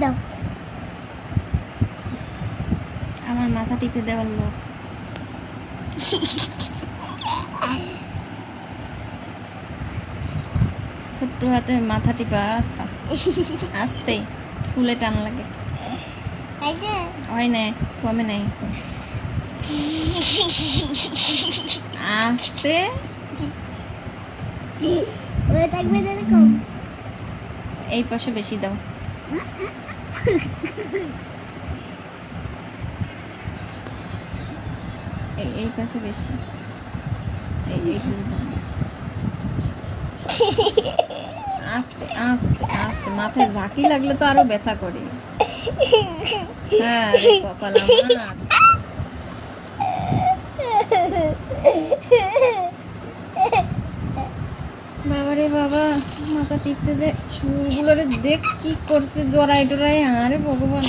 দাও। আমার মাথা টিপে দেওয়ার লোক। ছোট্ট হাতে মাথা টিপা, আস্তে চুলে টান লাগে। হয় নাই, কমে নাই, আস্তে। থাকবে এরকম। এই পাশে বেশি দাও। এই পাশে বেশি। এই আস্তে আস্তে আস্তে, মাথায় ঝাঁকি লাগলে তো আরো ব্যথা করে। হ্যাঁ রে কপাল আমার। বাবারে বাবা, মাথা টিপতে যে চুলগুলোরে দেখ কি করছে, জড়াই টরাই। আরে ভগবান।